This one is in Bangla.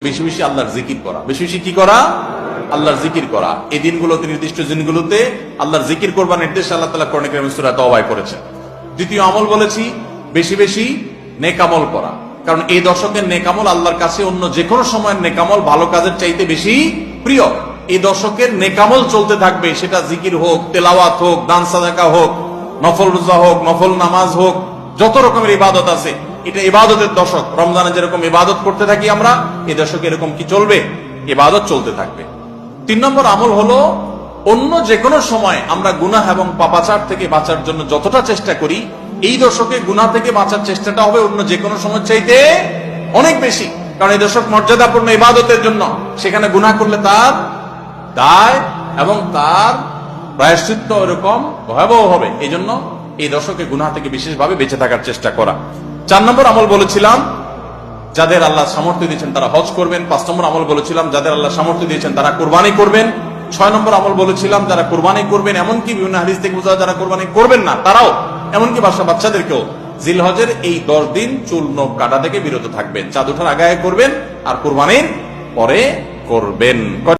বেশি বেশি আল্লাহর জিকির করা, বেশি বেশি কি করা? আল্লাহর জিকির করা। এই দিনগুলোতে, নির্দিষ্ট দিনগুলোতে আল্লাহর জিকির করবার নির্দেশ আল্লাহ তাআলা কোরআন কারীমে সূরা তাওবায় করেছেন। দ্বিতীয় আমল বলেছি বেশি বেশি নেক আমল করা, কারণ এই দশকের নেক আমল আল্লাহর কাছে অন্য যে কোনো সময়ের নেক আমল ভালো কাজের চাইতে বেশি প্রিয়। এই দশকের নেক আমল চলতে থাকবে, সেটা জিকির হোক, তেলাওয়াত হোক, দান সাদাকা হোক, নফল রোজা হোক, নফল নামাজ হোক, যত রকমের ইবাদত আছে, এটা ইবাদতের দশক। রমজানে যেরকম ইবাদত করতে থাকি আমরা, এই দশকে এরকম কি চলবে? ইবাদত চলতে থাকবে। 3 নম্বর আমল হলো, অন্য যে কোনো সময় আমরা গুনাহ এবং পাপাচার থেকে বাঁচার জন্য যতটা চেষ্টা করি, এই দশকে গুনাহ থেকে বাঁচার চেষ্টাটা হবে অন্য যে কোনো সময় চাইতে অনেক বেশি। কারণ এই দশক মর্যাদাপূর্ণ ইবাদতের জন্য, সেখানে গুনাহ করলে তার দায় এবং তার প্রায়শ্চিত্ত এরকম ভয়াবহ হবে। এই জন্য এই দশকে গুনাহ থেকে বিশেষভাবে বেঁচে থাকার চেষ্টা করা। 4 নম্বর আমল বলেছিলাম, যাদের আল্লাহ সামর্থ্য দিয়েছেন তারা হজ করবেন। 5 নম্বর আমল বলেছিলাম, যাদের আল্লাহ সামর্থ্য দিয়েছেন তারা কুরবানি করবেন। 6 নম্বর আমল বলেছিলাম, যারা কুরবানি করবেন, এমনকি বিভিন্ন হাদিস থেকে বোঝা যারা কুরবানি করবেন না তারাও, এমনকি বাচ্চাদেরকেও জিলহজের এই 10 দিন চুল নখ কাটা থেকে বিরত থাকবেন। চাঁদ ওঠার আগে করবেন আর কুরবানির পরে করবেন।